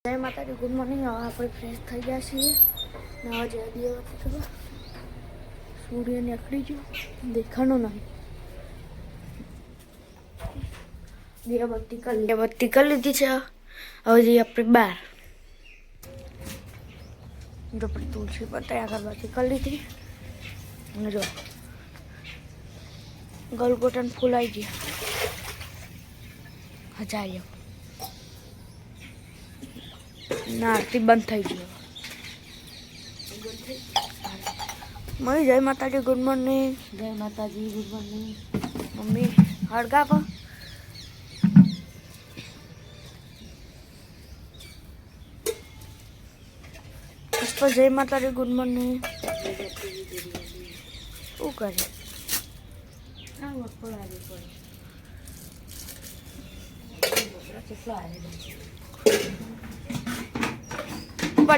જય માતાજી, good morning. હવે આપણે ફ્રેશ થઈ ગયા છીએ. નવા જય દીવાબત્તી કરવા. સૂર્ય નીકળી ગયો, દેખાણો નહીં. દીવાબત્તી કરી લીધી છે. હવે જઈએ આપણે બહાર. જો આપણે તુલસી પત્તા અગરબત્તી કરી લીધી. અને જો ગલગોટન ફૂલ આવી ગયા. હજાર ના આરતી બંધ થઈ ગઈ. મમ્મી જય માતાજી, ગુડ મોર્નિંગ. જય માતાજી, ગુડ મોર્નિંગ. મમ્મી હળગા પણ પુષ્પા જય માતાજી, ગુડ મોર્નિંગ. શું કરે? આ વખત આવી પડે કેટલા આવે.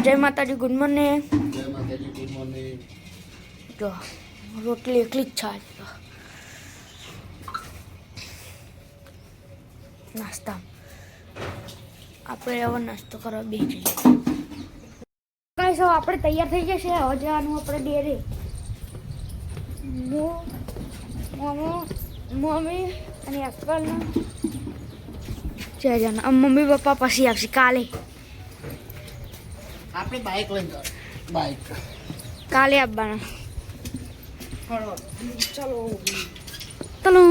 જય માતાજી, ગુડ મોર્નિંગ. જય માતાજી, ગુડ મોર્નિંગ. જો રોટલી એકલી જ છાશ નાસ્તા. આપણે હવે નાસ્તો કરવા બેસી જઈએ. કઈ સૌ આપણે તૈયાર થઈ જશે. હવે જવાનું આપણે ડેરે. મમ્મી અને અક્કલ છે જણા. મમ્મી પપ્પા પછી આવશે કાલે. આપણે બાઇક લઈને જવાનું. બાઇક કાલે આવવાના. ચલો ચલો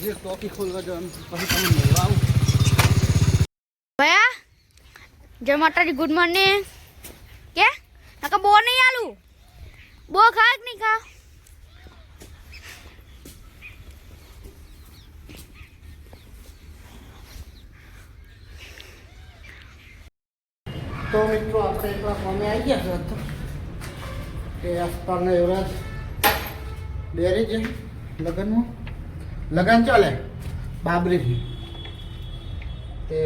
જે ટોપી ખોલવા જવાનું પછી તમે મળવા આવું. ભયા જય માતાજી, ગુડ મોર્નિંગ. કે નકા બો નહીં આલું. બો ખા કે નહીં ખા? તો મિત્રો આપણે એકલા કોમે આવી ગયા છે. તે આસપાસના યુવરાજ ડેરી છે લગ્નમાં. લગ્ન ચાલે બાબરીથી. તે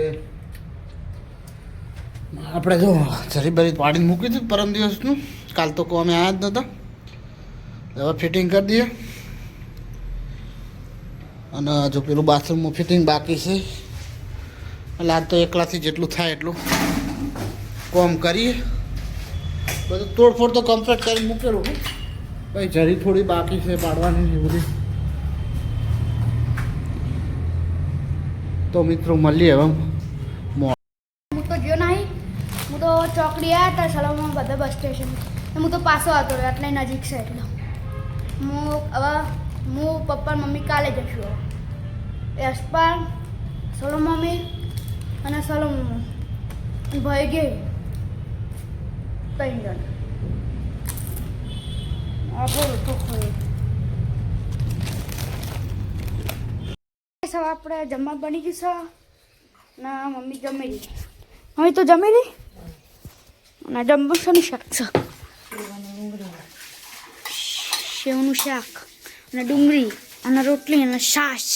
આપણે જો જરી બરી પાડીને મૂકી દીધું પરમ દિવસનું. કાલ તો કોમે આવ્યા જ નહોતા. હવે ફિટિંગ કરી દઈએ. અને જો પેલું બાથરૂમમાં ફિટિંગ બાકી છે. એટલે આજ તો એકલાથી જેટલું થાય એટલું કોમ કરીએ. બધું તોડફોડ તો કમ્પ્લીટ કરીને મૂકેલું. ભાઈ જરી થોડી બાકી છે પાડવાની એ બધી. તો મિત્રો મળીએ હવે. હું તો જો નહીં. હું તો ચોકડી આવ્યા હતા સલામમાં બધા બસ સ્ટેશન. હું તો પાછો આવતો રહ્યો એટલે નજીક છે એટલે હું પપ્પા મમ્મી કાલે જશું. યશપાલ, સોલો મમ્મી અને સોલો ભાઈ ગઈ 3 જણ. આપણે જમવા બની ગયું છે. ના મમ્મી જમી રહી. મમ્મી તો જમી રહી. અને જમવું શાનું શાક છે? સેવનું શાક અને ડુંગળી અને રોટલી અને છાશ.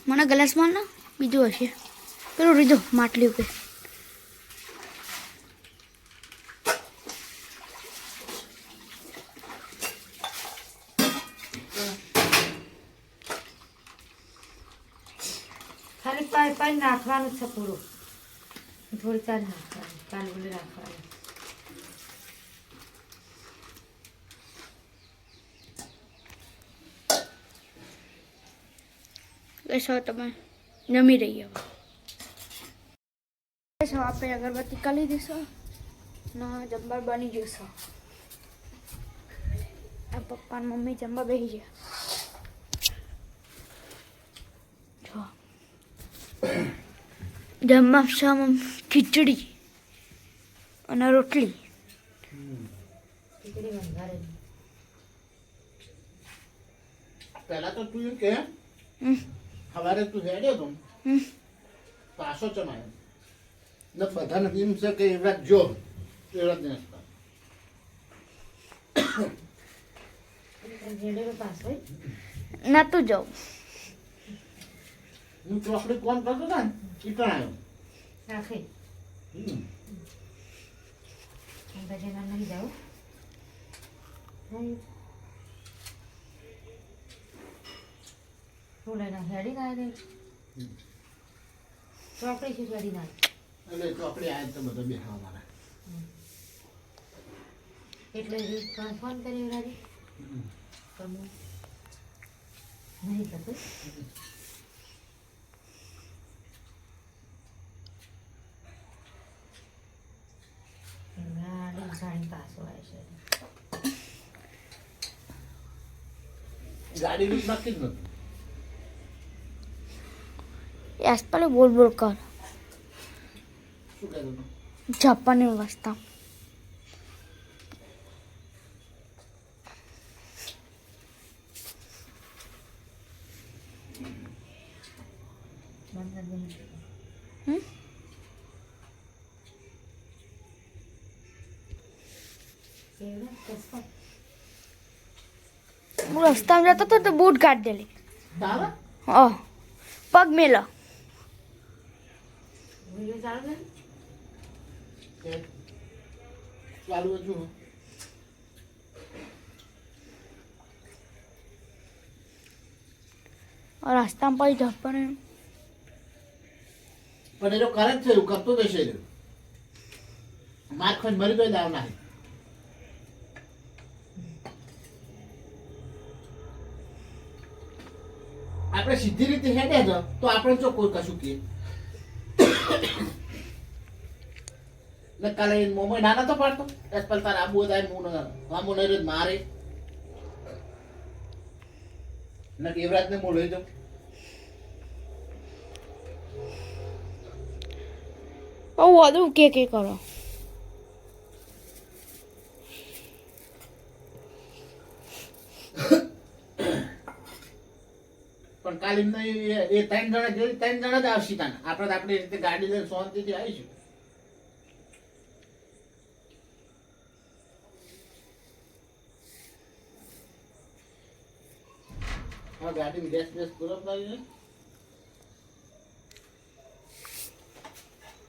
મને ગ્લાસમાં ના બીજું હશે. પેલું રીધો માટલી ઉપર. ખાલી પાઈ નાખવાનું છે પૂરું. થોડી ચાર નાખવાનું, કાનગુલી રાખવાનું. બેસો તમે જમી રહી હવે. બેસો આપણે અગરબત્તી કરી દઈશું. ના જમવા બની જશે. આ પપ્પા ને મમ્મી જમવા બેસી ગયા. જમવા સામ ખીચડી અને રોટલી. ખીચડી વંગારેલી. પહેલા તો તું કે સવારે તું હેડ્યો તો પાછો ચમાયો ને બધાને એમ છે કે એવડા જો એવડા જ નાસ્તા. જેડેલો પાસ હોય. નતું જવું. હું ચોકડી કોમ કરતો હતા ને ચીકણ આવ્યો. રાખે ભજન નહીં જાઉં. શું લઈને હેડી ના રે ચોકડી છે હેડી ના એટલે ચોકડી આવે તો બધો બેસવા મારે એટલે ફોન કરી રાજી તમે નહીં કરતો ગાડી પાછો આવે છે ગાડી લૂટ નક્કી જ નથી એસપાલે બોલ બોલ કર શું કહેતો હતો? જાપાની વસ્તા હમ હું રસ્તામાં જતો હતો તો બૂટ કાઢ દેલી ચાલે? પગ મેલો વિડીયો ચાલુ ને કે ચાલુ હજુ રસ્તામાં પડી જાપાને પણ એ તો કરે જ છે એવું કરતો જ હશે માર ખોઈને મરી તો દાવ ના આપણે સીધી રીતે હેડે જ તો આપણે જો કોઈ કશું કહે ને કાલે મોમો નાના તો પાડતો એસપલ તાર આબુ થાય હું આબુ નહીં મારે ને યુવરાજ ને હું લઈ જાઉં વધુ કે કરો પણ કાલે એમને એ 3 જણા જોઈ 3 જણા જ આવશે તાને આપણે તો આપણી રીતે ગાડી લઈને શાંતિથી આવીશું હા ગાડી ગેસ પૂરો કરી